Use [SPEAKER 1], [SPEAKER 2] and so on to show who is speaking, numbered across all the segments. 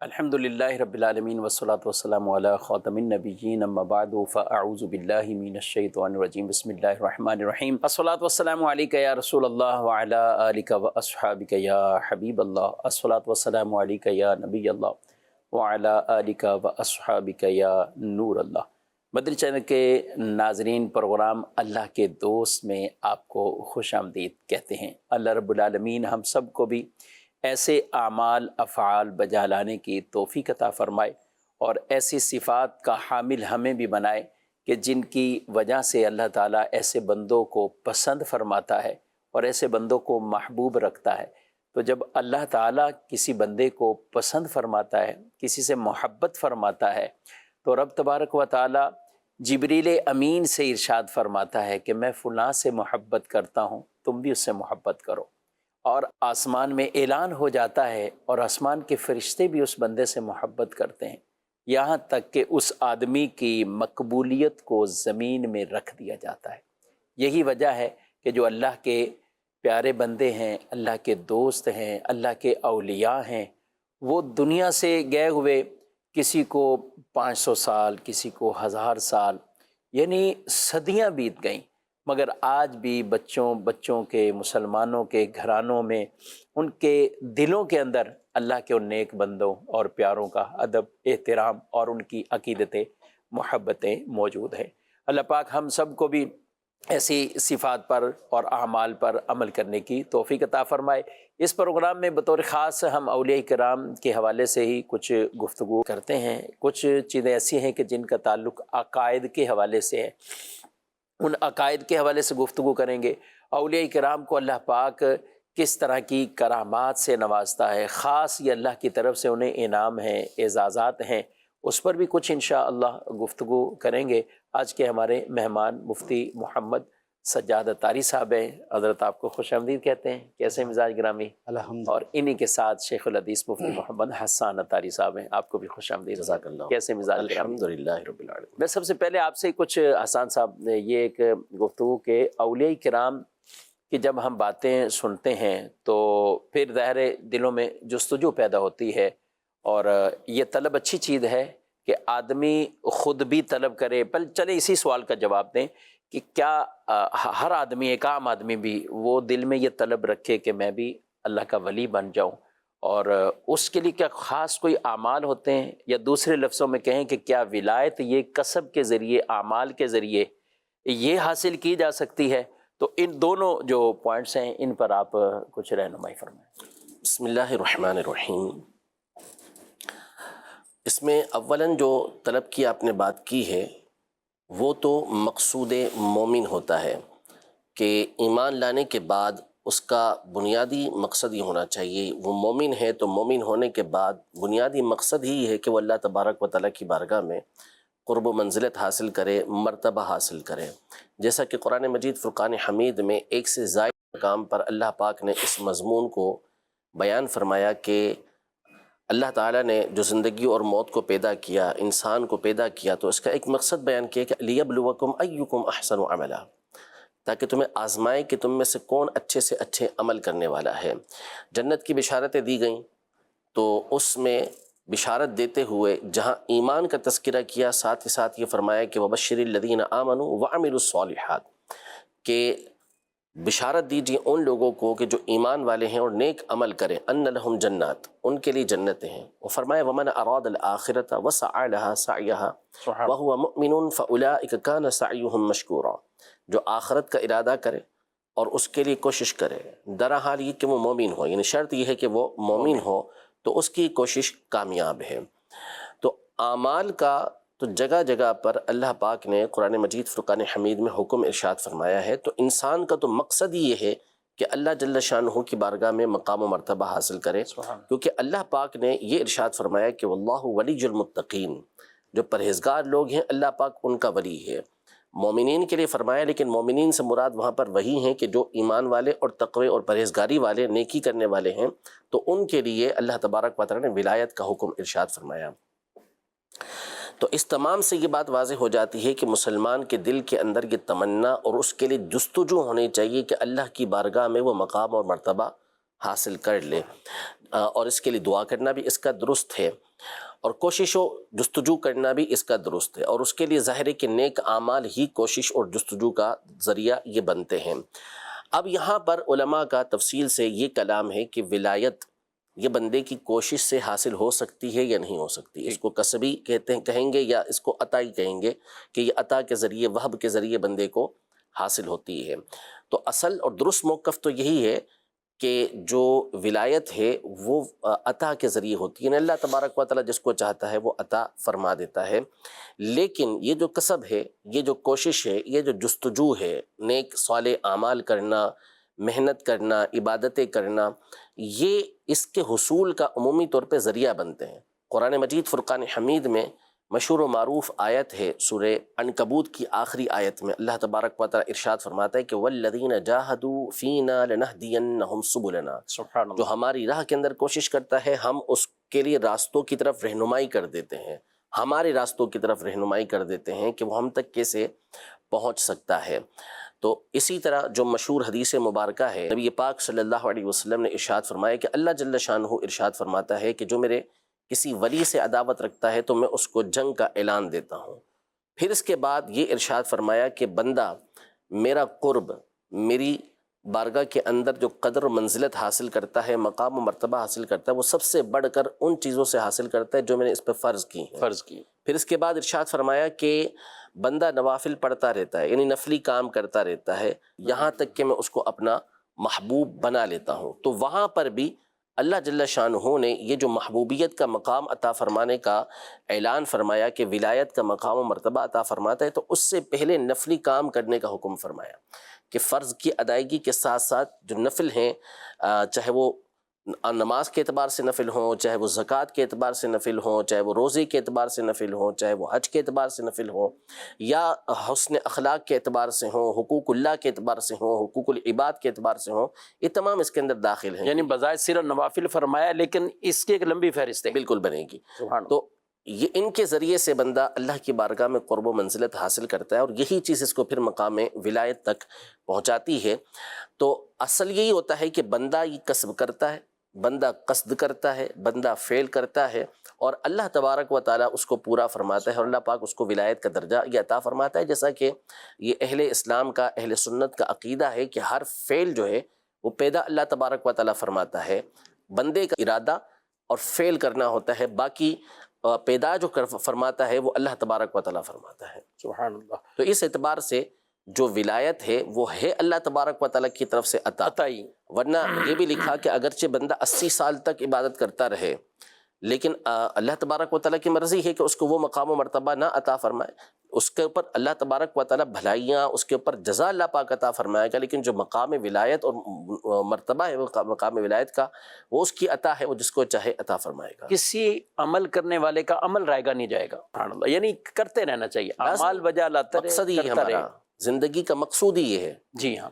[SPEAKER 1] الحمد للہ رب العالمین والصلاة والسلام علی خاتم النبیین اما بعد فاعوذ باللہ من الشیطان الرجیم بسم اللہ الرحمن الرحیم الصلاة والسلام علیک یا رسول اللہ وعلی آلک واصحابک یا حبیب اللہ الصلاة والسلام علیک یا نبی اللہ وعلی آلک واصحابک یا نور اللہ۔ مدنی چینل کے ناظرین، پروگرام اللہ کے دوست میں آپ کو خوش آمدید کہتے ہیں۔ اللہ رب العالمین ہم سب کو بھی ایسے اعمال افعال بجا لانے کی توفیق عطا فرمائے اور ایسی صفات کا حامل ہمیں بھی بنائے کہ جن کی وجہ سے اللہ تعالیٰ ایسے بندوں کو پسند فرماتا ہے اور ایسے بندوں کو محبوب رکھتا ہے۔ تو جب اللہ تعالیٰ کسی بندے کو پسند فرماتا ہے، کسی سے محبت فرماتا ہے، تو رب تبارک و تعالیٰ جبریل امین سے ارشاد فرماتا ہے کہ میں فلاں سے محبت کرتا ہوں، تم بھی اس سے محبت کرو۔ اور آسمان میں اعلان ہو جاتا ہے اور آسمان کے فرشتے بھی اس بندے سے محبت کرتے ہیں، یہاں تک کہ اس آدمی کی مقبولیت کو زمین میں رکھ دیا جاتا ہے۔ یہی وجہ ہے کہ جو اللہ کے پیارے بندے ہیں، اللہ کے دوست ہیں، اللہ کے اولیاء ہیں، وہ دنیا سے گئے ہوئے کسی کو 500 سال، کسی کو 1000 سال، یعنی صدیاں بیت گئیں، مگر آج بھی بچوں کے مسلمانوں کے گھرانوں میں ان کے دلوں کے اندر اللہ کے ان نیک بندوں اور پیاروں کا ادب، احترام اور ان کی عقیدتیں، محبتیں موجود ہیں۔ اللہ پاک ہم سب کو بھی ایسی صفات پر اور اعمال پر عمل کرنے کی توفیق عطا فرمائے۔ اس پروگرام میں بطور خاص ہم اولیاء کرام کے حوالے سے ہی کچھ گفتگو کرتے ہیں۔ کچھ چیزیں ایسی ہیں کہ جن کا تعلق عقائد کے حوالے سے ہے، ان عقائد کے حوالے سے گفتگو کریں گے۔ اولیاء کرام کو اللہ پاک کس طرح کی کرامات سے نوازتا ہے، خاص یہ اللہ کی طرف سے انہیں انعام ہیں، اعزازات ہیں، اس پر بھی کچھ انشاءاللہ گفتگو کریں گے۔ آج کے ہمارے مہمان مفتی محمد سجاد اتاری صاحب ہیں، حضرت آپ کو خوش آمدید کہتے ہیں۔ کیسے مزاج گرامی؟
[SPEAKER 2] الحمد
[SPEAKER 1] اور انہی کے ساتھ شیخ الحدیث مفتی محمد حسان اتاری صاحب ہیں، آپ کو بھی خوش آمدید۔
[SPEAKER 2] جزاک اللہ۔
[SPEAKER 1] کیسے مزاج گرامی؟
[SPEAKER 2] الحمدللہ رب العالمین۔
[SPEAKER 1] میں سب سے پہلے آپ سے کچھ حسان صاحب یہ ایک گفتگو کہ اولیاء کرام کی جب ہم باتیں سنتے ہیں تو پھر ظاہر دلوں میں جستجو پیدا ہوتی ہے، اور یہ طلب اچھی چیز ہے کہ آدمی خود بھی طلب کرے۔ پہلے چلے اسی سوال کا جواب دیں کہ کیا ہر آدمی، ایک عام آدمی بھی وہ دل میں یہ طلب رکھے کہ میں بھی اللہ کا ولی بن جاؤں، اور اس کے لیے کیا خاص کوئی اعمال ہوتے ہیں، یا دوسرے لفظوں میں کہیں کہ کیا ولایت یہ کسب کے ذریعے، اعمال کے ذریعے یہ حاصل کی جا سکتی ہے؟ تو ان دونوں جو پوائنٹس ہیں ان پر آپ کچھ رہنمائی فرمائیں۔
[SPEAKER 2] بسم اللہ الرحمن الرحیم۔ اس میں اولاً جو طلب کی آپ نے بات کی ہے وہ تو مقصود مومن ہوتا ہے کہ ایمان لانے کے بعد اس کا بنیادی مقصد یہ ہونا چاہیے، وہ مومن ہے تو مومن ہونے کے بعد بنیادی مقصد ہی ہے کہ وہ اللہ تبارک و تعالیٰ کی بارگاہ میں قرب و منزلت حاصل کرے، مرتبہ حاصل کرے۔ جیسا کہ قرآن مجید فرقان حمید میں ایک سے زائد مقام پر اللہ پاک نے اس مضمون کو بیان فرمایا کہ اللہ تعالیٰ نے جو زندگی اور موت کو پیدا کیا، انسان کو پیدا کیا، تو اس کا ایک مقصد بیان کیا کہ لیبلوکم ایکم احسن عملا، تاکہ تمہیں آزمائے کہ تم میں سے کون اچھے سے اچھے عمل کرنے والا ہے۔ جنت کی بشارتیں دی گئیں تو اس میں بشارت دیتے ہوئے جہاں ایمان کا تذکرہ کیا، ساتھ ہی ساتھ یہ فرمایا کہ وبشر الذین آمنوا وعملوا الصالحات، کہ بشارت دیجیے ان لوگوں کو کہ جو ایمان والے ہیں اور نیک عمل کریں، ان لہم جنات، ان کے لیے جنتیں ہیں۔ وہ فرمایا ومن اراد الآخرۃ وسعى لها سعیها وهو مؤمن فاولئک کان سعیهم مشکورا، جو آخرت کا ارادہ کرے اور اس کے لیے کوشش کرے، درا حال یہ کہ وہ مومن ہو، یعنی شرط یہ ہے کہ وہ مومن ہو تو اس کی کوشش کامیاب ہے۔ تو اعمال کا تو جگہ جگہ پر اللہ پاک نے قرآن مجید فرقان حمید میں حکم ارشاد فرمایا ہے، تو انسان کا تو مقصد ہی یہ ہے کہ اللہ جل شانہ کی بارگاہ میں مقام و مرتبہ حاصل کرے، کیونکہ اللہ پاک نے یہ ارشاد فرمایا کہ واللہ ولی المتقین، جو پرہیزگار لوگ ہیں اللہ پاک ان کا ولی ہے۔ مومنین کے لیے فرمایا، لیکن مومنین سے مراد وہاں پر وہی ہیں کہ جو ایمان والے اور تقوی اور پرہیزگاری والے، نیکی کرنے والے ہیں، تو ان کے لیے اللہ تبارک و تعالیٰ نے ولایت کا حکم ارشاد فرمایا۔ تو اس تمام سے یہ بات واضح ہو جاتی ہے کہ مسلمان کے دل کے اندر یہ تمنا اور اس کے لیے جستجو ہونی چاہیے کہ اللہ کی بارگاہ میں وہ مقام اور مرتبہ حاصل کر لے۔ اور اس کے لیے دعا کرنا بھی اس کا درست ہے، اور کوشش و جستجو کرنا بھی اس کا درست ہے، اور اس کے لیے ظاہر ہے کہ نیک اعمال ہی کوشش اور جستجو کا ذریعہ یہ بنتے ہیں۔ اب یہاں پر علماء کا تفصیل سے یہ کلام ہے کہ ولایت یہ بندے کی کوشش سے حاصل ہو سکتی ہے یا نہیں ہو سکتی، اس کو کسبی کہیں گے یا اس کو عطائی کہیں گے، کہ یہ عطا کے ذریعے، وہب کے ذریعے بندے کو حاصل ہوتی ہے۔ تو اصل اور درست موقف تو یہی ہے کہ جو ولایت ہے وہ عطا کے ذریعے ہوتی ہے، یعنی اللہ تبارک و تعالیٰ جس کو چاہتا ہے وہ عطا فرما دیتا ہے۔ لیکن یہ جو کسب ہے، یہ جو کوشش ہے، یہ جو جستجو ہے، نیک صالح اعمال کرنا، محنت کرنا، عبادتیں کرنا، یہ اس کے حصول کا عمومی طور پہ ذریعہ بنتے ہیں۔ قرآن مجید فرقان حمید میں مشہور و معروف آیت ہے، سورہ عنکبوت کی آخری آیت میں اللہ تبارک و تعالیٰ ارشاد فرماتا ہے کہ وَالَّذِينَ جَاهَدُوا فِينَا لَنَهْدِيَنَّهُمْ سُبُلَنَا،
[SPEAKER 1] سبحان اللہ۔
[SPEAKER 2] جو ہماری راہ کے اندر کوشش کرتا ہے ہم اس کے لیے راستوں کی طرف رہنمائی کر دیتے ہیں، ہمارے راستوں کی طرف رہنمائی کر دیتے ہیں کہ وہ ہم تک کیسے پہنچ سکتا ہے۔ تو اسی طرح جو مشہور حدیث مبارکہ ہے، نبی پاک صلی اللہ علیہ وسلم نے ارشاد فرمایا کہ اللہ جل شانہ ارشاد فرماتا ہے کہ جو میرے کسی ولی سے عداوت رکھتا ہے تو میں اس کو جنگ کا اعلان دیتا ہوں۔ پھر اس کے بعد یہ ارشاد فرمایا کہ بندہ میرا قرب، میری بارگاہ کے اندر جو قدر و منزلت حاصل کرتا ہے، مقام و مرتبہ حاصل کرتا ہے، وہ سب سے بڑھ کر ان چیزوں سے حاصل کرتا ہے جو میں نے اس پہ فرض کی ہیں۔ پھر اس کے بعد ارشاد فرمایا کہ بندہ نوافل پڑھتا رہتا ہے، یعنی نفلی کام کرتا رہتا ہے، یہاں تک کہ میں اس کو اپنا محبوب بنا لیتا ہوں۔ تو وہاں پر بھی اللہ جل شانہ نے یہ جو محبوبیت کا مقام عطا فرمانے کا اعلان فرمایا کہ ولایت کا مقام و مرتبہ عطا فرماتا ہے، تو اس سے پہلے نفلی کام کرنے کا حکم فرمایا کہ فرض کی ادائیگی کے ساتھ ساتھ جو نفل ہیں، چاہے وہ نماز کے اعتبار سے نفل ہوں، چاہے وہ زکوٰۃ کے اعتبار سے نفل ہوں، چاہے وہ روزے کے اعتبار سے نفل ہوں، چاہے وہ حج کے اعتبار سے نفل ہوں، یا حسن اخلاق کے اعتبار سے ہوں، حقوق اللہ کے اعتبار سے ہوں، حقوق العباد کے اعتبار سے ہوں، یہ تمام اس کے اندر داخل ہیں۔
[SPEAKER 1] یعنی بظاہر صرف نوافل فرمایا، لیکن اس کی ایک لمبی فہرست ہے۔
[SPEAKER 2] بالکل بنے گی۔
[SPEAKER 1] سبحان
[SPEAKER 2] تو یہ ان کے ذریعے سے بندہ اللہ کی بارگاہ میں قرب و منزلت حاصل کرتا ہے، اور یہی چیز اس کو پھر مقام ولایت تک پہنچاتی ہے۔ تو اصل یہی ہوتا ہے کہ بندہ یہ کسب کرتا ہے، بندہ قصد کرتا ہے، بندہ فعل کرتا ہے، اور اللہ تبارک و تعالیٰ اس کو پورا فرماتا ہے، اور اللہ پاک اس کو ولایت کا درجہ یہ عطا فرماتا ہے۔ جیسا کہ یہ اہل اسلام کا، اہل سنت کا عقیدہ ہے کہ ہر فعل جو ہے وہ پیدا اللہ تبارک و تعالیٰ فرماتا ہے، بندے کا ارادہ اور فعل کرنا ہوتا ہے، باقی پیدا جو فرماتا ہے وہ اللہ تبارک و تعالیٰ فرماتا ہے۔
[SPEAKER 1] سبحان اللہ۔
[SPEAKER 2] تو اس اعتبار سے جو ولایت ہے وہ ہے اللہ تبارک و تعالیٰ کی طرف سے عطائی، ورنہ یہ بھی لکھا کہ اگرچہ بندہ 80 سال تک عبادت کرتا رہے، لیکن اللہ تبارک و تعالیٰ کی مرضی ہے کہ اس کو وہ مقام و مرتبہ نہ عطا فرمائے، اس کے اوپر اللہ تبارک و تعالیٰ بھلائیاں، اس کے اوپر جزا اللہ پاک عطا فرمائے گا، لیکن جو مقام ولایت اور مرتبہ ہے وہ مقام ولایت کا، وہ اس کی عطا ہے، وہ جس کو چاہے عطا فرمائے گا۔
[SPEAKER 1] کسی عمل کرنے والے کا عمل رائے گا نہیں جائے گا، سبحان اللہ، یعنی کرتے رہنا چاہیے، اعمال بجا لاتا رہے،
[SPEAKER 2] مقصد ہی
[SPEAKER 1] کرتا
[SPEAKER 2] ہمارا
[SPEAKER 1] رہے۔
[SPEAKER 2] زندگی کا مقصود ہی یہ ہے۔
[SPEAKER 1] جی ہاں،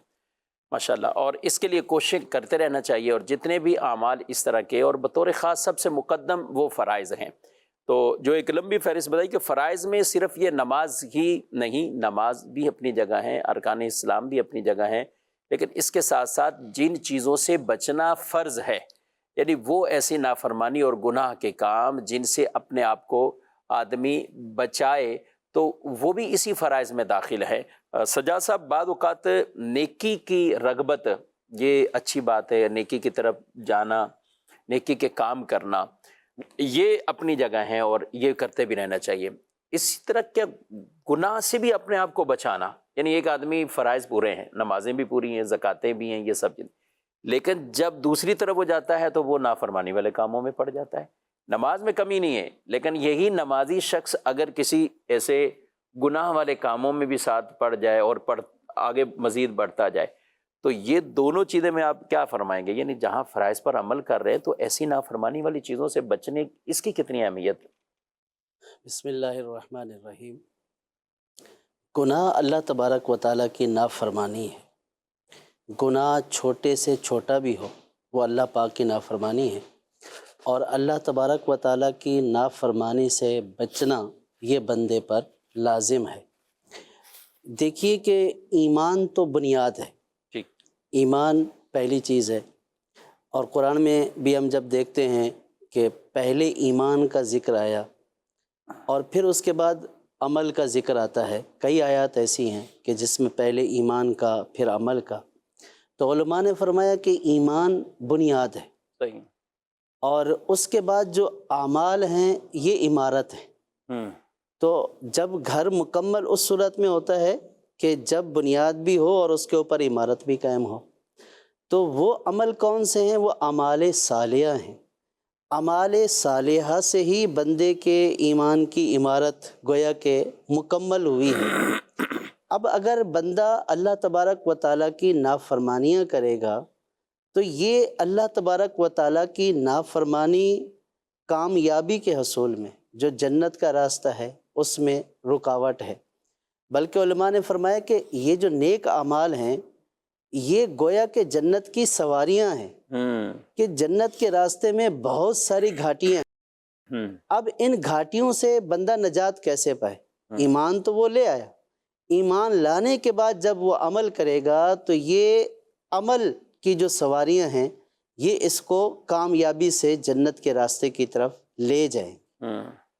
[SPEAKER 1] ماشاءاللہ، اور اس کے لیے کوشش کرتے رہنا چاہیے، اور جتنے بھی اعمال اس طرح کے، اور بطور خاص سب سے مقدم وہ فرائض ہیں۔ تو جو ایک لمبی فہرست بتائی کہ فرائض میں صرف یہ نماز ہی نہیں، نماز بھی اپنی جگہ ہے، ارکان اسلام بھی اپنی جگہ ہیں، لیکن اس کے ساتھ ساتھ جن چیزوں سے بچنا فرض ہے، یعنی وہ ایسی نافرمانی اور گناہ کے کام جن سے اپنے آپ کو آدمی بچائے، تو وہ بھی اسی فرائض میں داخل ہے۔ سجاد صاحب، بعض اوقات نیکی کی رغبت یہ اچھی بات ہے، نیکی کی طرف جانا، نیکی کے کام کرنا، یہ اپنی جگہ ہیں اور یہ کرتے بھی رہنا چاہیے۔ اسی طرح کیا گناہ سے بھی اپنے آپ کو بچانا، یعنی ایک آدمی فرائض پورے ہیں، نمازیں بھی پوری ہیں، زکاتیں بھی ہیں، یہ سب چیزیں، لیکن جب دوسری طرف وہ جاتا ہے تو وہ نافرمانی والے کاموں میں پڑ جاتا ہے۔ نماز میں کمی نہیں ہے، لیکن یہی نمازی شخص اگر کسی ایسے گناہ والے کاموں میں بھی ساتھ پڑ جائے اور آگے مزید بڑھتا جائے، تو یہ دونوں چیزیں میں آپ کیا فرمائیں گے؟ یعنی جہاں فرائض پر عمل کر رہے ہیں تو ایسی نافرمانی والی چیزوں سے بچنے اس کی کتنی اہمیت؟
[SPEAKER 3] بسم اللہ الرحمن الرحیم۔ گناہ اللہ تبارک و تعالیٰ کی نافرمانی ہے، گناہ چھوٹے سے چھوٹا بھی ہو وہ اللہ پاک کی نافرمانی ہے، اور اللہ تبارک و تعالیٰ کی نافرمانی سے بچنا یہ بندے پر لازم ہے۔ دیکھیے کہ ایمان تو بنیاد ہے،
[SPEAKER 1] ٹھیک،
[SPEAKER 3] ایمان پہلی چیز ہے، اور قرآن میں بھی ہم جب دیکھتے ہیں کہ پہلے ایمان کا ذکر آیا اور پھر اس کے بعد عمل کا ذکر آتا ہے، کئی آیات ایسی ہیں کہ جس میں پہلے ایمان کا پھر عمل کا، تو علماء نے فرمایا کہ ایمان بنیاد ہے،
[SPEAKER 1] صحیح۔
[SPEAKER 3] اور اس کے بعد جو اعمال ہیں یہ عمارت ہے۔ تو جب گھر مکمل اس صورت میں ہوتا ہے کہ جب بنیاد بھی ہو اور اس کے اوپر عمارت بھی قائم ہو، تو وہ عمل کون سے ہیں؟ وہ اعمال صالحہ ہیں۔ اعمال صالحہ سے ہی بندے کے ایمان کی عمارت گویا کہ مکمل ہوئی ہے۔ اب اگر بندہ اللہ تبارک و تعالیٰ کی نافرمانیاں کرے گا تو یہ اللہ تبارک و تعالیٰ کی نافرمانی کامیابی کے حصول میں، جو جنت کا راستہ ہے، اس میں رکاوٹ ہے۔ بلکہ علماء نے فرمایا کہ یہ جو نیک اعمال ہیں یہ گویا کہ جنت کی سواریاں ہیں، کہ جنت کے راستے میں بہت ساری گھاٹیاں ہیں۔ اب ان گھاٹیوں سے بندہ نجات کیسے پائے؟ ایمان تو وہ لے آیا، ایمان لانے کے بعد جب وہ عمل کرے گا تو یہ عمل کی جو سواریاں ہیں یہ اس کو کامیابی سے جنت کے راستے کی طرف لے جائیں۔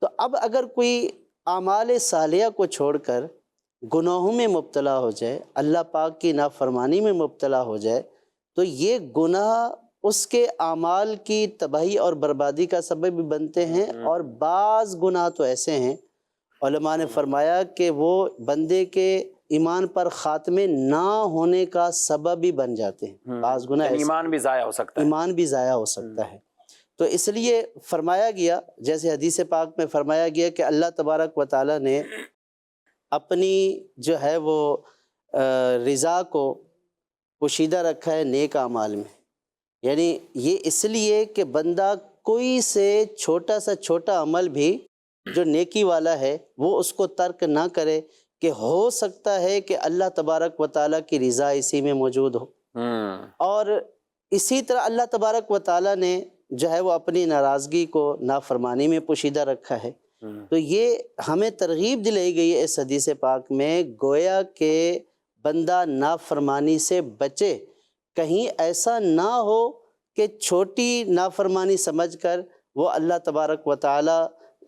[SPEAKER 3] تو اب اگر کوئی اعمال صالحہ کو چھوڑ کر گناہوں میں مبتلا ہو جائے، اللہ پاک کی نافرمانی میں مبتلا ہو جائے، تو یہ گناہ اس کے اعمال کی تباہی اور بربادی کا سبب بھی بنتے ہیں، اور بعض گناہ تو ایسے ہیں علماء نے فرمایا کہ وہ بندے کے ایمان پر خاتمے نہ ہونے کا سبب بھی بن جاتے ہیں۔ بعض گناہ ایسے
[SPEAKER 1] ایمان بھی ضائع ہو سکتا ہے،
[SPEAKER 3] ایمان بھی ضائع ہو سکتا ہے۔ تو اس لیے فرمایا گیا، جیسے حدیث پاک میں فرمایا گیا کہ اللہ تبارک و تعالیٰ نے اپنی جو ہے وہ رضا کو پوشیدہ رکھا ہے نیک اعمال میں، یعنی یہ اس لیے کہ بندہ کوئی سے چھوٹا سا چھوٹا عمل بھی جو نیکی والا ہے وہ اس کو ترک نہ کرے، کہ ہو سکتا ہے کہ اللہ تبارک و تعالیٰ کی رضا اسی میں موجود ہو۔ اور اسی طرح اللہ تبارک و تعالیٰ نے جو ہے وہ اپنی ناراضگی کو نافرمانی میں پوشیدہ رکھا ہے۔ تو یہ ہمیں ترغیب دلائی گئی ہے اس حدیث پاک میں، گویا کہ بندہ نافرمانی سے بچے، کہیں ایسا نہ ہو کہ چھوٹی نافرمانی سمجھ کر وہ اللہ تبارک و تعالیٰ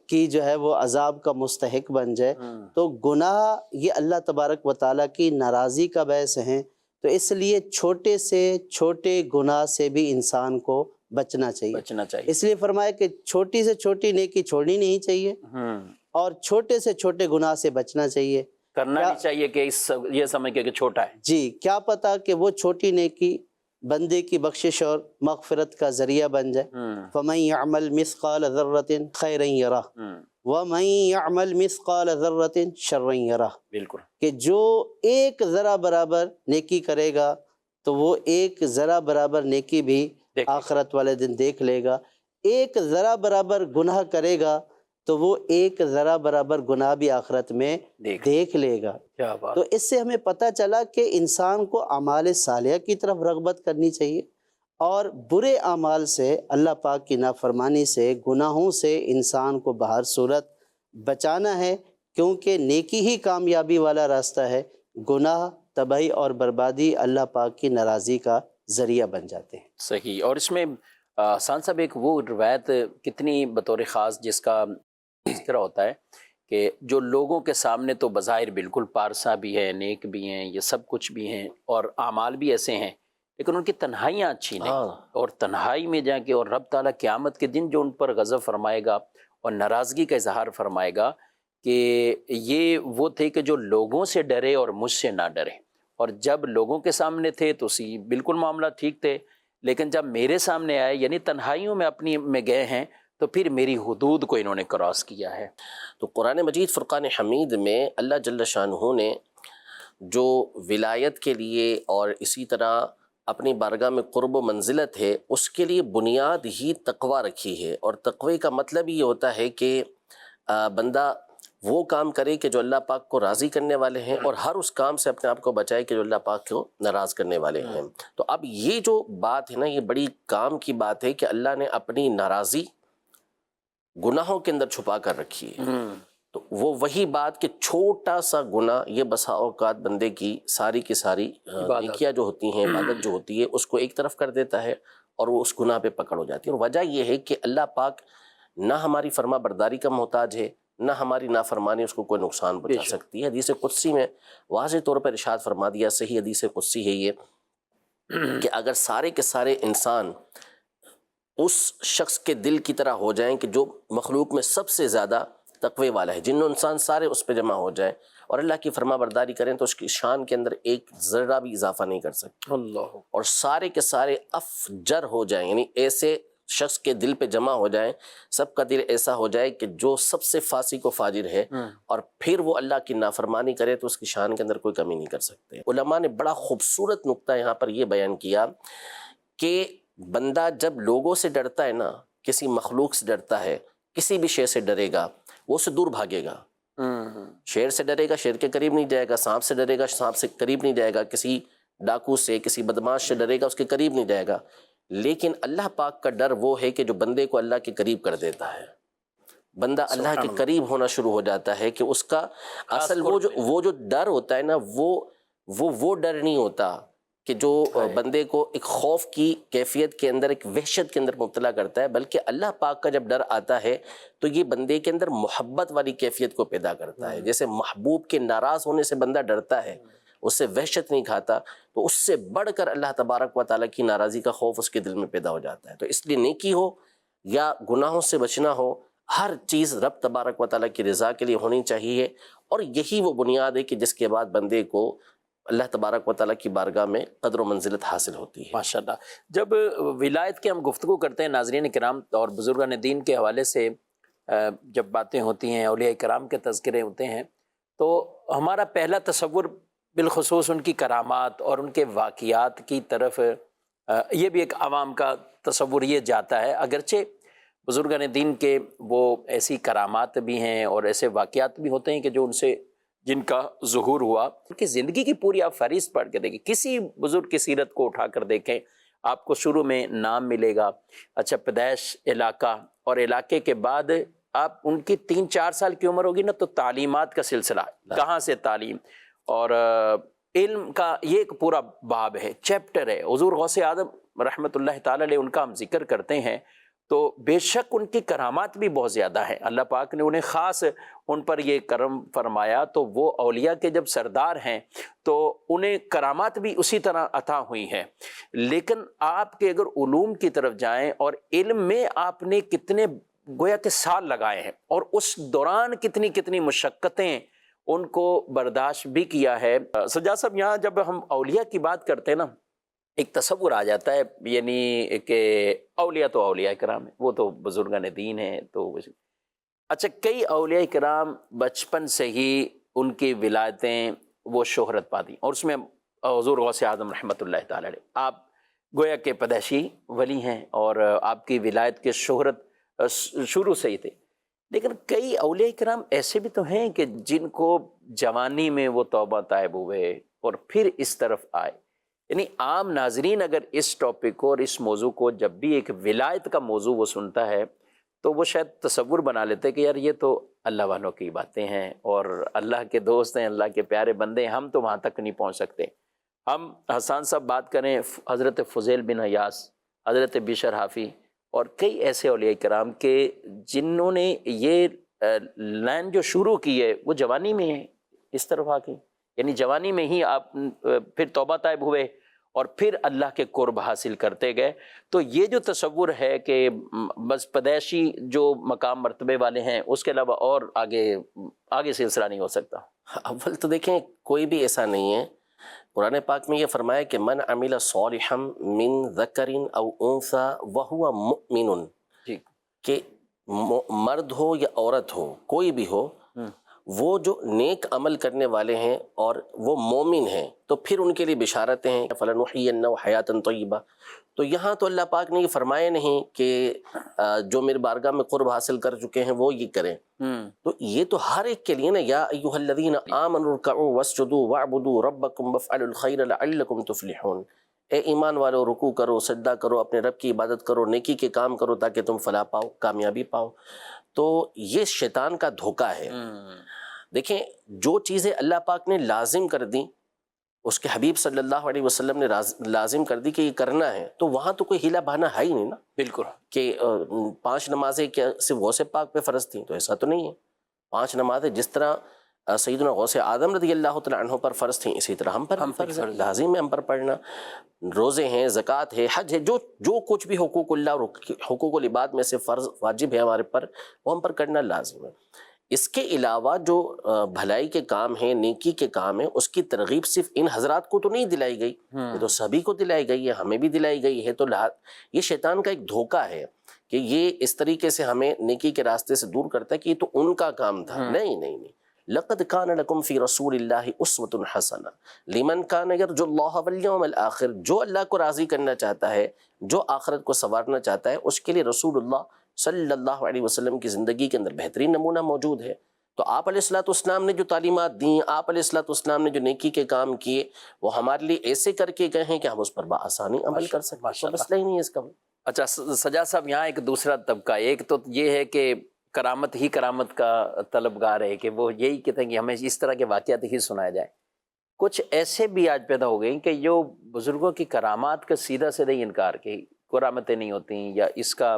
[SPEAKER 3] کی جو ہے وہ عذاب کا مستحق بن جائے۔ تو گناہ یہ اللہ تبارک و تعالیٰ کی ناراضی کا باعث ہیں، تو اس لیے چھوٹے سے چھوٹے گناہ سے بھی انسان کو بچنا چاہیے۔ اس لیے فرمایا کہ چھوٹی سے چھوٹی نیکی چھوڑنی نہیں چاہیے، اور چھوٹے سے چھوٹے گناہ سے بچنا چاہیے،
[SPEAKER 1] کرنا نہیں چاہیے کہ یہ سمجھ کے کہ چھوٹا ہے۔
[SPEAKER 3] جی، کیا پتا کہ وہ چھوٹی نیکی بندے کی بخشش اور مغفرت کا ذریعہ بن جائے۔ فَمَن يَعْمَلْ مِثْقَالَ ذَرَّةٍ خَيْرًا يَرَهُ وَمَن يَعْمَلْ مِثْقَالَ ذَرَّةٍ شَرًّا يَرَهُ،
[SPEAKER 1] بالکل،
[SPEAKER 3] کہ جو ایک ذرہ برابر نیکی کرے گا تو وہ ایک ذرہ برابر نیکی بھی آخرت والے دن دیکھ لے گا، ایک ذرہ برابر گناہ کرے گا تو وہ ایک ذرہ برابر گناہ بھی آخرت میں دیکھ لے گا۔ تو اس سے ہمیں پتہ چلا کہ انسان کو اعمال صالحہ کی طرف رغبت کرنی چاہیے، اور برے اعمال سے، اللہ پاک کی نافرمانی سے، گناہوں سے انسان کو بہر صورت بچانا ہے، کیونکہ نیکی ہی کامیابی والا راستہ ہے، گناہ تباہی اور بربادی اللہ پاک کی ناراضی کا ذریعہ بن جاتے ہیں۔
[SPEAKER 1] صحیح۔ اور اس میں سان صاحب ایک وہ روایت کتنی بطور خاص جس کا ذکر ہوتا ہے کہ جو لوگوں کے سامنے تو بظاہر بالکل پارسا بھی ہے، نیک بھی ہیں، یہ سب کچھ بھی ہیں، اور اعمال بھی ایسے ہیں، لیکن ان کی تنہائیاں اچھی نہیں، اور تنہائی میں جا کے اور رب تعالیٰ قیامت کے دن جو ان پر غضب فرمائے گا اور ناراضگی کا اظہار فرمائے گا کہ یہ وہ تھے کہ جو لوگوں سے ڈرے اور مجھ سے نہ ڈرے، اور جب لوگوں کے سامنے تھے تو بالکل معاملہ ٹھیک تھے، لیکن جب میرے سامنے آئے یعنی تنہائیوں میں اپنی میں گئے ہیں تو پھر میری حدود کو انہوں نے کراس کیا ہے۔
[SPEAKER 2] تو قرآن مجید فرقان حمید میں اللہ جل شانہ نے جو ولایت کے لیے اور اسی طرح اپنی بارگاہ میں قرب و منزلت ہے اس کے لیے بنیاد ہی تقوی رکھی ہے، اور تقوی کا مطلب یہ ہوتا ہے کہ بندہ وہ کام کرے کہ جو اللہ پاک کو راضی کرنے والے ہیں، اور ہر اس کام سے اپنے آپ کو بچائے کہ جو اللہ پاک کو ناراض کرنے والے ہیں۔ تو اب یہ جو بات ہے نا، یہ بڑی کام کی بات ہے کہ اللہ نے اپنی ناراضی گناہوں کے اندر چھپا کر رکھی ہے۔ تو وہ وہی بات کہ چھوٹا سا گناہ یہ بسا اوقات بندے کی ساری کی ساری نیکیاں جو ہوتی ہیں، عبادت جو ہوتی ہے، اس کو ایک طرف کر دیتا ہے، اور وہ اس گناہ پہ پکڑ ہو جاتی ہے. اور وجہ یہ ہے کہ اللہ پاک نہ ہماری فرما برداری کا محتاج ہے، نہ ہماری نافرمانی اس کو کوئی نقصان پہنچا سکتی ہے. حدیث قدسی میں واضح طور پر ارشاد فرما دیا، صحیح حدیث قدسی ہے یہ، کہ اگر سارے کے سارے انسان اس شخص کے دل کی طرح ہو جائیں کہ جو مخلوق میں سب سے زیادہ تقوی والا ہے، جن و انسان سارے اس پہ جمع ہو جائیں اور اللہ کی فرما برداری کریں، تو اس کی شان کے اندر ایک ذرہ بھی اضافہ نہیں کر سکتے.
[SPEAKER 1] اللہ.
[SPEAKER 2] اور سارے کے سارے افجر ہو جائیں، یعنی ایسے شخص کے دل پہ جمع ہو جائیں، سب کا دل ایسا ہو جائے کہ جو سب سے فاسق و فاجر ہے اور پھر وہ اللہ کی نافرمانی کرے تو اس کی شان کے اندر کوئی کمی نہیں کر سکتے. علماء نے بڑا خوبصورت نقطہ یہاں پر یہ بیان کیا کہ بندہ جب لوگوں سے ڈرتا ہے نا، کسی مخلوق سے ڈرتا ہے، کسی بھی شے سے ڈرے گا، وہ اسے دور بھاگے گا. شیر سے ڈرے گا، شیر کے قریب نہیں جائے گا. سانپ سے ڈرے گا، سانپ سے قریب نہیں جائے گا. کسی ڈاکو سے، کسی بدماش سے ڈرے گا، اس کے قریب نہیں جائے گا. لیکن اللہ پاک کا ڈر وہ ہے کہ جو بندے کو اللہ کے قریب کر دیتا ہے. بندہ اللہ کے قریب ہونا شروع ہو جاتا ہے کہ اس کا اصل وہ جو ڈر ہوتا ہے نا، وہ ڈر نہیں ہوتا کہ جو بندے کو ایک خوف کی کیفیت کے اندر، ایک وحشت کے اندر مبتلا کرتا ہے، بلکہ اللہ پاک کا جب ڈر آتا ہے تو یہ بندے کے اندر محبت والی کیفیت کو پیدا کرتا ہے. جیسے محبوب کے ناراض ہونے سے بندہ ڈرتا ہے، اس سے وحشت نہیں کھاتا، تو اس سے بڑھ کر اللہ تبارک و تعالیٰ کی ناراضی کا خوف اس کے دل میں پیدا ہو جاتا ہے. تو اس لیے نیکی ہو یا گناہوں سے بچنا ہو، ہر چیز رب تبارک و تعالیٰ کی رضا کے لیے ہونی چاہیے. اور یہی وہ بنیاد ہے کہ جس کے بعد بندے کو اللہ تبارک و تعالیٰ کی بارگاہ میں قدر و منزلت حاصل ہوتی ہے.
[SPEAKER 1] ماشاءاللہ. جب ولایت کے ہم گفتگو کرتے ہیں ناظرین کرام اور بزرگان دین کے حوالے سے جب باتیں ہوتی ہیں، اولیاء کرام کے تذکرے ہوتے ہیں، تو ہمارا پہلا تصور بالخصوص ان کی کرامات اور ان کے واقعات کی طرف، یہ بھی ایک عوام کا تصور یہ جاتا ہے. اگرچہ بزرگان دین کے وہ ایسی کرامات بھی ہیں اور ایسے واقعات بھی ہوتے ہیں کہ جو ان سے جن کا ظہور ہوا، ان کی زندگی کی پوری آپ فہرست پڑھ کے دیکھیں، کسی بزرگ کی سیرت کو اٹھا کر دیکھیں، آپ کو شروع میں نام ملے گا، اچھا پیدائش علاقہ، اور علاقے کے بعد آپ ان کی 3-4 سال کی عمر ہوگی نا تو تعلیمات کا سلسلہ، کہاں سے تعلیم اور علم کا یہ ایک پورا باب ہے، چیپٹر ہے. حضور غوث اعظم رحمۃ اللہ تعالی علیہ ان کا ہم ذکر کرتے ہیں تو بے شک ان کی کرامات بھی بہت زیادہ ہیں. اللہ پاک نے انہیں خاص ان پر یہ کرم فرمایا، تو وہ اولیاء کے جب سردار ہیں تو انہیں کرامات بھی اسی طرح عطا ہوئی ہیں. لیکن آپ کے اگر علوم کی طرف جائیں اور علم میں آپ نے کتنے گویا کہ سال لگائے ہیں اور اس دوران کتنی مشقتیں ان کو برداشت بھی کیا ہے. سجاد صاحب، یہاں جب ہم اولیاء کی بات کرتے ہیں نا، ایک تصور آ جاتا ہے، یعنی کہ اولیاء تو اولیاء کرام ہیں، وہ تو بزرگان دین ہیں. تو اچھا، کئی اولیاء کرام بچپن سے ہی ان کی ولایتیں وہ شہرت پا دی، اور اس میں حضور غوث اعظم رحمۃ اللہ تعالی علیہ، آپ گویا کہ پیدائشی ولی ہیں اور آپ کی ولایت کے شہرت شروع سے ہی تھے. لیکن کئی اولیاء کرام ایسے بھی تو ہیں کہ جن کو جوانی میں وہ توبہ طائب ہوئے اور پھر اس طرف آئے. یعنی عام ناظرین اگر اس ٹاپک کو اور اس موضوع کو جب بھی ایک ولایت کا موضوع وہ سنتا ہے تو وہ شاید تصور بنا لیتے کہ یار یہ تو اللہ والوں کی باتیں ہیں اور اللہ کے دوست ہیں، اللہ کے پیارے بندے ہیں، ہم تو وہاں تک نہیں پہنچ سکتے. ہم حسان صاحب بات کریں، حضرت فضیل بن عیاض، حضرت بشر حافی اور کئی ایسے اولیاء کرام کے جنہوں نے یہ لائن جو شروع کی ہے وہ جوانی میں ہے، اس طرف آ کے، یعنی جوانی میں ہی آپ پھر توبہ طائب ہوئے اور پھر اللہ کے قرب حاصل کرتے گئے. تو یہ جو تصور ہے کہ بس پیدائشی جو مقام مرتبے والے ہیں اس کے علاوہ اور آگے سلسلہ نہیں ہو سکتا.
[SPEAKER 2] اول تو دیکھیں، کوئی بھی ایسا نہیں ہے. قرآن پاک میں یہ فرمایا کہ من عمل صالحا من ذکر او انثی وہو مؤمن، کہ مرد ہو یا عورت ہو، کوئی بھی ہو، وہ جو نیک عمل کرنے والے ہیں اور وہ مومن ہیں تو پھر ان کے لیے بشارتیں ہیں، فَلَنُحْيِيَنَّهُ حَيَاةً طَيِّبَةً. تو یہاں تو اللہ پاک نے یہ فرمایا نہیں کہ جو میرے بارگاہ میں قرب حاصل کر چکے ہیں وہ یہ کریں. تو یہ تو ہر ایک کے لیے نا، یا ایھا الذین آمنوا ارکعوا واسجدوا واعبدوا ربکم وافعلوا الخیر لعلکم تفلحون. اے ایمان والو، رکوع کرو، سجدہ کرو، اپنے رب کی عبادت کرو، نیکی کے کام کرو تاکہ تم فلاح پاؤ، کامیابی پاؤ. تو یہ شیطان کا دھوکہ ہے. دیکھیں، جو چیزیں اللہ پاک نے لازم کر دیں اس کے حبیب صلی اللہ علیہ وسلم نے لازم کر دی کہ یہ کرنا ہے، تو وہاں تو کوئی ہیلا بہانا ہے ہی نہیں نا،
[SPEAKER 1] بالکل
[SPEAKER 2] کہ 5 نمازیں کیا صرف غوث پاک پہ فرض تھیں؟ تو ایسا تو نہیں ہے. 5 نمازیں جس طرح سیدنا غوث اعظم رضی اللہ تعالیٰ عنہ پر فرض تھیں، اسی طرح ہم پر فرض ہے، لازم ہے ہم پر پڑھنا. روزے ہیں، زکوٰۃ ہے، حج ہے، جو کچھ بھی حقوق اللہ اور حقوق العباد میں سے فرض واجب ہے ہمارے پر، وہ ہم پر کرنا لازم ہے. اس کے علاوہ جو بھلائی کے کام ہیں، نیکی کے کام ہیں، اس کی ترغیب صرف ان حضرات کو تو نہیں دلائی گئی، یہ تو سبھی کو دلائی گئی ہے، ہمیں بھی دلائی گئی ہے. تو یہ شیطان کا ایک دھوکہ ہے کہ یہ اس طریقے سے ہمیں نیکی کے راستے سے دور کرتا ہے کہ یہ تو ان کا کام تھا. نہیں نہیں نہیں، لقد کان لکم فی رسول اللہ اسوۃ حسنہ لمن کان یرجو اللہ والیوم الآخر. جو اللہ کو راضی کرنا چاہتا ہے، جو آخرت کو سنوارنا چاہتا ہے، اس کے لیے رسول اللہ صلی اللہ علیہ وسلم کی زندگی کے اندر بہترین نمونہ موجود ہے. تو آپ علیہ الصلوۃ والسلام نے جو تعلیمات دیں، آپ علیہ الصلوۃ والسلام نے جو نیکی کے کام کیے، وہ ہمارے لیے ایسے کر کے گئے ہیں کہ ہم اس پر بآسانی عمل کر سکیں. تو مسئلہ ہی نہیں ہے اس کا.
[SPEAKER 1] اچھا سجاد صاحب، یہاں ایک دوسرا طبقہ، ایک تو یہ ہے کہ کرامت ہی کرامت کا طلبگار ہے، کہ وہ یہی کہتے ہیں کہ ہمیں اس طرح کے واقعات ہی سنایا جائے. کچھ ایسے بھی آج پیدا ہو گئے کہ جو بزرگوں کی کرامات کا سیدھا سیدھا ہی انکار، کہ کرامتیں نہیں ہوتی یا اس کا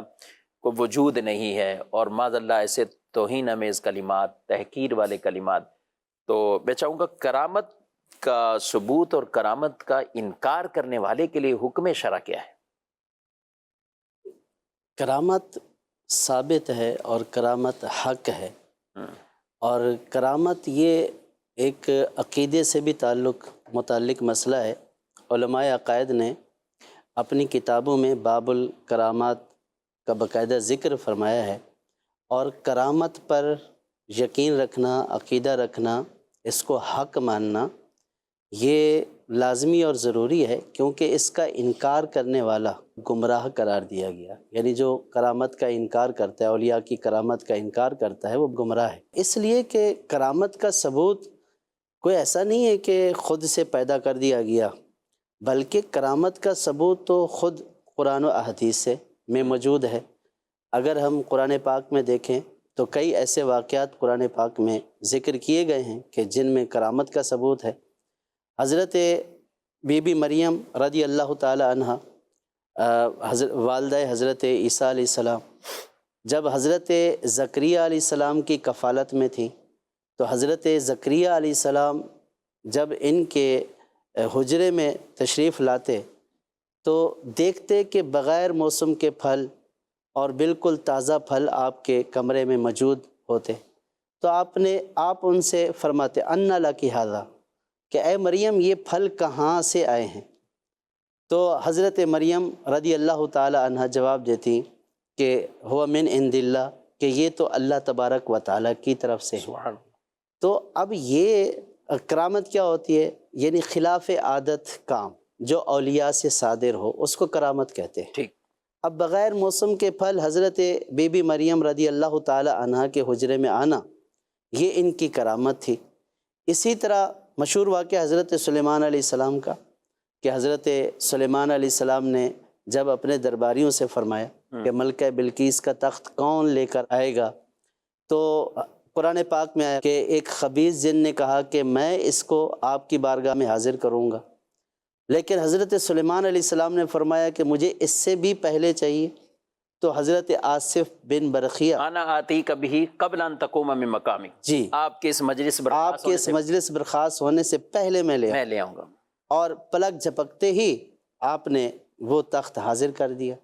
[SPEAKER 1] کوئی وجود نہیں ہے، اور معاذ اللہ ایسے توہین امیز کلمات، تحقیر والے کلمات. تو میں چاہوں گا کرامت کا ثبوت اور کرامت کا انکار کرنے والے کے لیے حکم شرع کیا ہے؟
[SPEAKER 3] کرامت ثابت ہے اور کرامت حق ہے، اور کرامت یہ ایک عقیدے سے بھی متعلق مسئلہ ہے. علماء عقائد نے اپنی کتابوں میں باب الکرامات کا باقاعدہ ذکر فرمایا ہے، اور کرامت پر یقین رکھنا، عقیدہ رکھنا، اس کو حق ماننا، یہ لازمی اور ضروری ہے، کیونکہ اس کا انکار کرنے والا گمراہ قرار دیا گیا. یعنی جو کرامت کا انکار کرتا ہے، اولیاء کی کرامت کا انکار کرتا ہے، وہ گمراہ ہے. اس لیے کہ کرامت کا ثبوت کوئی ایسا نہیں ہے کہ خود سے پیدا کر دیا گیا، بلکہ کرامت کا ثبوت تو خود قرآن و احادیث سے میں موجود ہے. اگر ہم قرآن پاک میں دیکھیں تو کئی ایسے واقعات قرآن پاک میں ذکر کیے گئے ہیں کہ جن میں کرامت کا ثبوت ہے. حضرت بی بی مریم رضی اللہ تعالی عنہ، والدہ حضرت عیسیٰ علیہ السلام، جب حضرت زکریا علیہ السلام کی کفالت میں تھی، تو حضرت زکریا علیہ السلام جب ان کے حجرے میں تشریف لاتے تو دیکھتے کہ بغیر موسم کے پھل اور بالکل تازہ پھل آپ کے کمرے میں موجود ہوتے. تو آپ ان سے فرماتے انا لکی ھذا، کہ اے مریم یہ پھل کہاں سے آئے ہیں؟ تو حضرت مریم رضی اللہ تعالی عنہ جواب دیتی کہ ہوا من عند اللہ، کہ یہ تو اللہ تبارک و تعالیٰ کی طرف سے ہے. تو اب یہ کرامت کیا ہوتی ہے؟ یعنی خلاف عادت کام جو اولیاء سے صادر ہو، اس کو کرامت کہتے ہیں.
[SPEAKER 1] ٹھیک.
[SPEAKER 3] اب بغیر موسم کے پھل حضرت بی بی مریم رضی اللہ تعالی عنہ کے حجرے میں آنا، یہ ان کی کرامت تھی. اسی طرح مشہور واقعہ حضرت سلیمان علیہ السلام کا، کہ حضرت سلیمان علیہ السلام نے جب اپنے درباریوں سے فرمایا کہ ملکہ بلقیس کا تخت کون لے کر آئے گا، تو قرآن پاک میں آیا کہ ایک خبیث جن نے کہا کہ میں اس کو آپ کی بارگاہ میں حاضر کروں گا. لیکن حضرت سلیمان علیہ السلام نے فرمایا کہ مجھے اس سے بھی پہلے چاہیے. تو حضرت آصف بن برقیہ،
[SPEAKER 1] انا آتی کبھی قبل ان تقوم من مقامک،
[SPEAKER 3] جی،
[SPEAKER 1] آپ کے اس مجلس
[SPEAKER 3] برخاست ہونے سے پہلے میں لے
[SPEAKER 1] آؤں گا.
[SPEAKER 3] اور پلک جھپکتے ہی آپ نے وہ تخت حاضر کر دیا.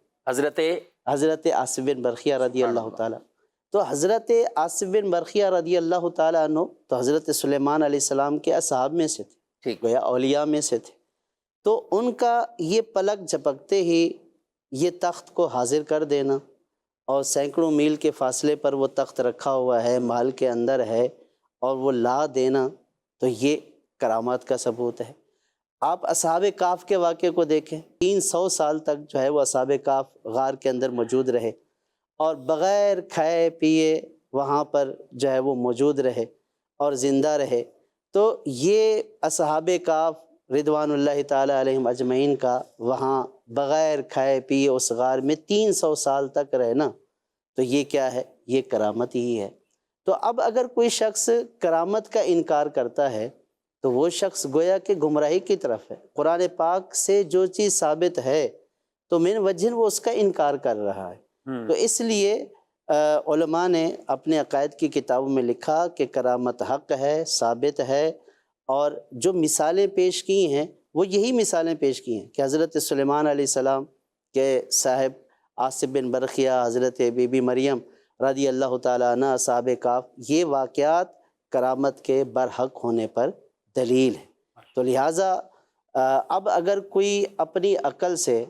[SPEAKER 3] حضرت آصف بن برقیہ رضی اللہ تعالیٰ. تو حضرت آصف بن برقیہ رضی اللہ تعالیٰ عنہ تو حضرت سلیمان علیہ السلام کے اصحاب میں سے تھے، گویا اولیاء میں سے تھے. تو ان کا یہ پلک جھپکتے ہی یہ تخت کو حاضر کر دینا، اور سینکڑوں میل کے فاصلے پر وہ تخت رکھا ہوا ہے، محل کے اندر ہے، اور وہ لا دینا، تو یہ کرامات کا ثبوت ہے. آپ اصحاب کہف کے واقعے کو دیکھیں، 300 سال تک جو ہے وہ اصحاب کہف غار کے اندر موجود رہے، اور بغیر کھائے پیے وہاں پر جو ہے وہ موجود رہے اور زندہ رہے. تو یہ اصحاب کہف رضوان اللہ تعالی علیہم اجمعین کا وہاں بغیر کھائے پیے اس غار میں 300 سال تک رہنا، تو یہ کیا ہے؟ یہ کرامت ہی ہے. تو اب اگر کوئی شخص کرامت کا انکار کرتا ہے تو وہ شخص گویا کہ گمراہی کی طرف ہے۔ قرآن پاک سے جو چیز ثابت ہے تو من وجہن وہ اس کا انکار کر رہا ہے۔ تو اس لیے علماء نے اپنے عقائد کی کتابوں میں لکھا کہ کرامت حق ہے، ثابت ہے، اور جو مثالیں پیش کی ہیں وہ یہی مثالیں پیش کی ہیں کہ حضرت سلیمان علیہ السلام کے صاحب آصف بن برقیہ، حضرت بی بی مریم رضی اللہ تعالیٰ عنہ، اصحاب کہف، یہ واقعات کرامت کے برحق ہونے پر دلیل ہے۔ تو لہٰذا اب اگر کوئی اپنی عقل سے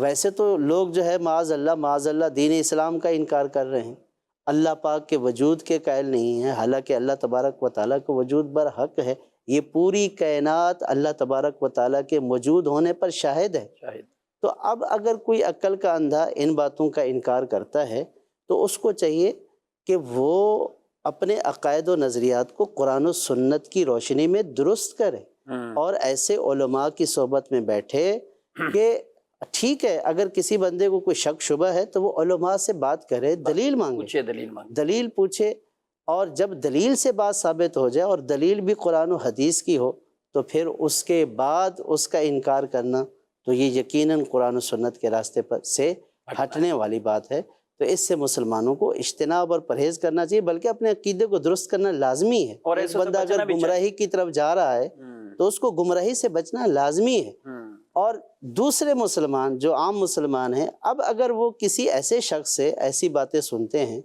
[SPEAKER 3] ویسے تو لوگ جو ہے معاذ اللہ دین اسلام کا انکار کر رہے ہیں، اللہ پاک کے وجود کے قائل نہیں ہیں، حالانکہ اللہ تبارک و تعالیٰ کا وجود برحق ہے۔ یہ پوری کائنات اللہ تبارک و تعالیٰ کے موجود ہونے پر شاہد ہے۔ تو اب اگر کوئی عقل کا اندھا ان باتوں کا انکار کرتا ہے تو اس کو چاہیے کہ وہ اپنے عقائد و نظریات کو قرآن و سنت کی روشنی میں درست کرے، اور ایسے علماء کی صحبت میں بیٹھے کہ ٹھیک ہے اگر کسی بندے کو کوئی شک شبہ ہے تو وہ علماء سے بات کرے، دلیل مانگے، دلیل پوچھے، اور جب دلیل سے بات ثابت ہو جائے اور دلیل بھی قرآن و حدیث کی ہو تو پھر اس کے بعد اس کا انکار کرنا تو یہ یقیناً قرآن و سنت کے راستے پر سے ہٹنے والی بات ہے۔ تو اس سے مسلمانوں کو اجتناب اور پرہیز کرنا چاہیے، بلکہ اپنے عقیدے کو درست کرنا لازمی ہے۔ اور ایک بندہ اگر گمراہی کی طرف جا رہا ہے تو اس کو گمراہی سے بچنا لازمی ہے۔ اور دوسرے مسلمان جو عام مسلمان ہیں، اب اگر وہ کسی ایسے شخص سے ایسی باتیں سنتے ہیں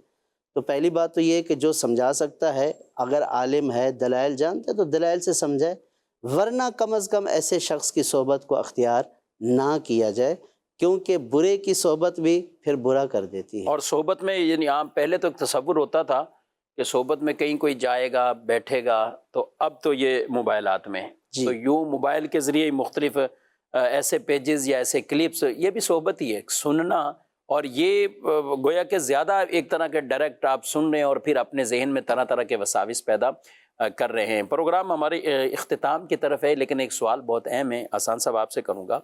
[SPEAKER 3] تو پہلی بات تو یہ ہے کہ جو سمجھا سکتا ہے، اگر عالم ہے، دلائل جانتا ہے تو دلائل سے سمجھائے، ورنہ کم از کم ایسے شخص کی صحبت کو اختیار نہ کیا جائے، کیونکہ برے کی صحبت بھی پھر برا کر دیتی ہے۔
[SPEAKER 1] اور صحبت میں یعنی عام پہلے تو ایک تصور ہوتا تھا کہ صحبت میں کہیں کوئی جائے گا بیٹھے گا، تو اب تو یہ موبائلات میں تو یوں موبائل کے ذریعے مختلف ایسے پیجز یا ایسے کلپس، یہ بھی صحبت ہی ہے، سننا، اور یہ گویا کہ زیادہ ایک طرح کے ڈائریکٹ آپ سن رہے ہیں اور پھر اپنے ذہن میں طرح طرح کے وساوس پیدا کر رہے ہیں۔ پروگرام ہمارے اختتام کی طرف ہے، لیکن ایک سوال بہت اہم ہے، آسان صاحب آپ سے کروں گا۔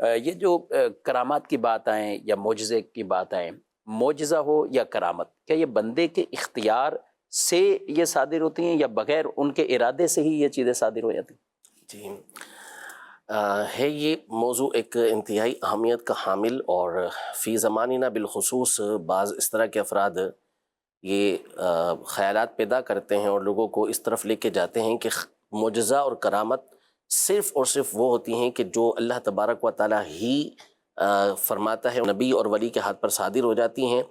[SPEAKER 1] یہ جو کرامات کی بات آئیں یا معجزے کی بات آئیں، معجزہ ہو یا کرامت، کیا یہ بندے کے اختیار سے یہ صادر ہوتی ہیں یا بغیر ان کے ارادے سے ہی یہ چیزیں صادر ہو جاتی ہیں؟
[SPEAKER 2] جی ہے، یہ موضوع ایک انتہائی اہمیت کا حامل، اور فی زماننا بالخصوص بعض اس طرح کے افراد یہ خیالات پیدا کرتے ہیں اور لوگوں کو اس طرف لے کے جاتے ہیں کہ معجزہ اور کرامت صرف اور صرف وہ ہوتی ہیں کہ جو اللہ تبارک و تعالیٰ ہی فرماتا ہے، نبی اور ولی کے ہاتھ پر صادر ہو جاتی ہیں،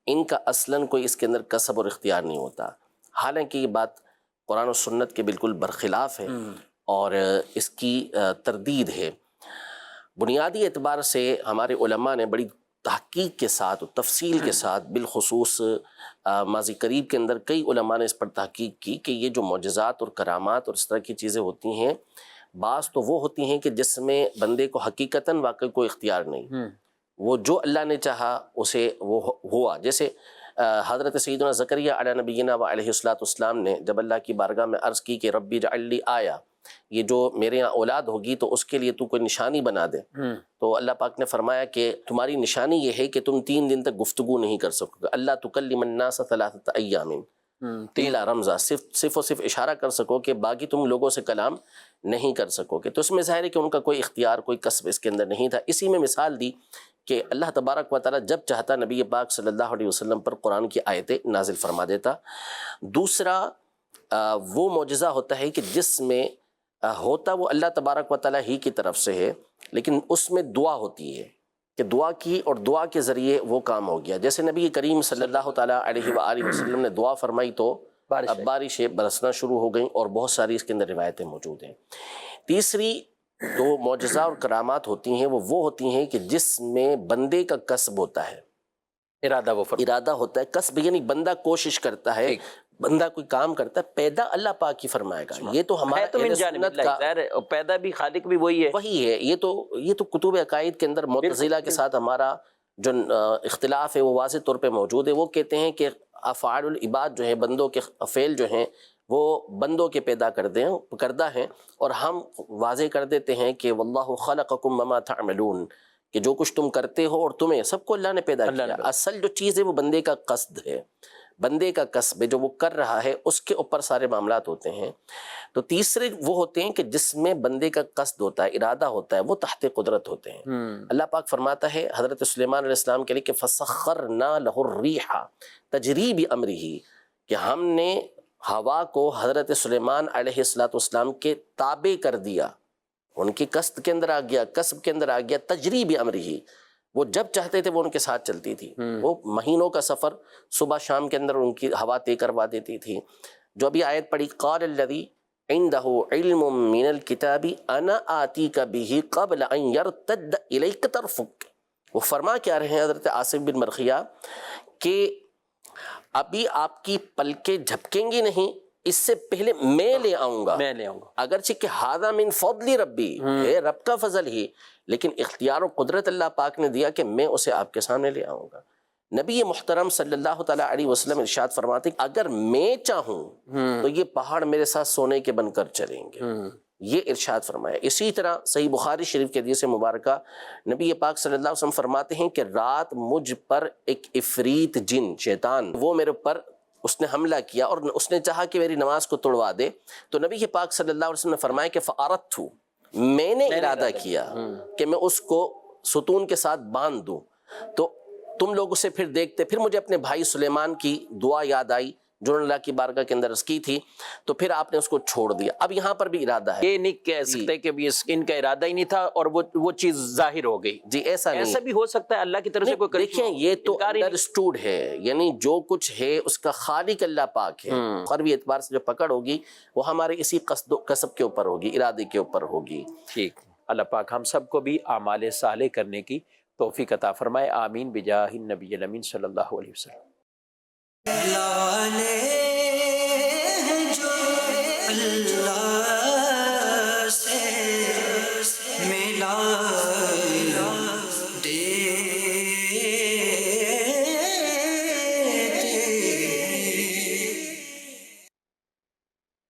[SPEAKER 2] ان کا اصلاً کوئی اس کے اندر کسب اور اختیار نہیں ہوتا۔ حالانکہ یہ بات قرآن و سنت کے بالکل برخلاف ہے اور اس کی تردید ہے۔ بنیادی اعتبار سے ہمارے علماء نے بڑی تحقیق کے ساتھ و تفصیل کے ساتھ، بالخصوص ماضی قریب کے اندر کئی علماء نے اس پر تحقیق کی کہ یہ جو معجزات اور کرامات اور اس طرح کی چیزیں ہوتی ہیں، بعض تو وہ ہوتی ہیں کہ جس میں بندے کو حقیقتاً واقعی کوئی اختیار نہیں، وہ جو اللہ نے چاہا اسے وہ ہوا۔ جیسے حضرت سیدنا زکریا علیہ نبینا و علیہ السلام نے جب اللہ کی بارگاہ میں عرض کی کہ ربی اجعل لی آیا، یہ جو میرے یہاں اولاد ہوگی تو اس کے لیے تو کوئی نشانی بنا دے، تو اللہ پاک نے فرمایا کہ تمہاری نشانی یہ ہے کہ تم 3 دن تک گفتگو نہیں کر سکو گے، اللہ تکلم الناس 3 ایام الا رمزا، صرف اور صرف اشارہ کر سکو کہ باقی تم لوگوں سے کلام نہیں کر سکو گے۔ تو اس میں ظاہر ہے کہ ان کا کوئی اختیار، کوئی کسب اس کے اندر نہیں تھا۔ اسی میں مثال دی کہ اللہ تبارک و تعالیٰ جب چاہتا نبی پاک صلی اللہ علیہ وسلم پر قرآن کی آیتیں نازل فرما دیتا۔ دوسرا وہ معجزہ ہوتا ہے کہ جس میں ہوتا وہ اللہ تبارک و تعالیٰ ہی کی طرف سے ہے، لیکن اس میں دعا ہوتی ہے کہ دعا کی اور دعا کے ذریعے وہ کام ہو گیا۔ جیسے نبی کریم صلی اللہ تعالیٰ علیہ وآلہ وسلم نے دعا فرمائی تو اب بارشیں برسنا شروع ہو گئیں، اور بہت ساری اس کے اندر روایتیں موجود ہیں۔ تیسری دو معجزہ اور کرامات ہوتی ہیں وہ ہوتی ہیں کہ جس میں بندے کا کسب ہوتا ہے، ارادہ ہوتا ہے، کسب یعنی بندہ کوشش کرتا ہے، بندہ کوئی کام کرتا ہے، پیدا اللہ پاک ہی فرمائے گا۔ یہ تو ہمارا اہل سنت کا
[SPEAKER 1] پیدا بھی خالق بھی وہی ہے۔
[SPEAKER 2] یہ تو کتب عقائد کے اندر معتزلہ کے ساتھ ہمارا جو اختلاف ہے وہ واضح طور پہ موجود ہے۔ وہ کہتے ہیں کہ افعال العباد جو ہیں، بندوں کے فعل جو ہیں وہ بندوں کے پیدا کردہ ہیں، اور ہم واضح کر دیتے ہیں کہ واللہ خلقکم وما تعملون، کہ جو کچھ تم کرتے ہو اور تمہیں سب کو اللہ نے پیدا کیا۔ اصل جو چیز ہے وہ بندے کا قصد ہے، بندے کا کسب جو وہ کر رہا ہے اس کے اوپر سارے معاملات ہوتے ہیں. تو تیسرے وہ ہوتے ہیں کہ جس میں بندے کا قصد ہوتا ہے، ارادہ ہوتا ہے، وہ تحت قدرت ہوتے ہیں. اللہ پاک فرماتا ہے حضرت سلیمان علیہ السلام کے لیے کہ فَسَخَّرْنَا لَهُ الرِّيحَ تَجْرِي بِأَمْرِهِ، کہ ہم نے ہوا کو حضرت سلیمان علیہ السلام کے تابع کر دیا، ان کی قصد کے اندر آ گیا، کسب کے اندر آ گیا. تجری بِأَمْرِهِ، وہ جب چاہتے تھے وہ ان کے ساتھ چلتی تھی. وہ مہینوں کا سفر صبح شام کے اندر ان کی ہوا طے کروا دیتی تھی. جو ابھی آیت پڑھی قال الذی عنده علم من الکتاب انا آتیک به قبل ان یرتد الیک طرفک. وہ فرما کیا رہے ہیں حضرت آصف بن مرخیہ کہ ابھی آپ کی پلکیں جھپکیں گی نہیں، اس سے پہلے میں لے آؤں گا. اگرچہ کہ ھذا من فضل ربی، ہے رب کا فضل ہی، لیکن اختیار و قدرت اللہ پاک نے دیا کہ میں اسے آپ کے سامنے لے آؤں گا. نبی محترم صلی اللہ تعالیٰ علیہ وسلم ارشاد فرماتے کہ اگر میں چاہوں تو یہ پہاڑ میرے ساتھ سونے کے بن کر چلیں گے. یہ ارشاد فرمایا. اسی طرح صحیح بخاری شریف کے حدیث مبارکہ نبی پاک صلی اللہ علیہ وسلم فرماتے ہیں کہ رات مجھ پر ایک عفریت جن شیطان وہ میرے پر اس نے حملہ کیا اور اس نے چاہا کہ میری نماز کو توڑوا دے. تو نبی پاک صلی اللہ علیہ وسلم نے فرمایا کہ فَأَرَدْتُ، میں نے ارادہ کیا کہ میں اس کو ستون کے ساتھ باندھ دوں. تو تم لوگ اسے پھر دیکھتے، پھر مجھے اپنے بھائی سلیمان کی دعا یاد آئی جو اللہ کی بارگاہ کے اندر کی تھی، تو پھر آپ نے اس کو چھوڑ دیا. اب یہاں پر بھی ارادہ ہے،
[SPEAKER 1] یہ نہیں کہہ سکتے کہ ان کا ارادہ ہی نہیں تھا اور وہ چیز ظاہر ہو گئی.
[SPEAKER 2] جی ایسا نہیں،
[SPEAKER 1] ایسا بھی ہو سکتا ہے اللہ کی طرف سے کوئی
[SPEAKER 2] دیکھیں یہ تو انڈرسٹوڈ ہے، یعنی جو کچھ ہے اس کا خالق اللہ پاک ہے. قربی اعتبار سے جو پکڑ ہوگی وہ ہمارے اسی قصد و کسب کے اوپر ہوگی، ارادے کے اوپر ہوگی.
[SPEAKER 1] ٹھیک. اللہ پاک ہم سب کو بھی اعمال صالح کرنے کی توفیق عطا فرمائے. آمین بجاہ النبی الامین صلی اللہ علیہ وسلم.
[SPEAKER 4] لانے جو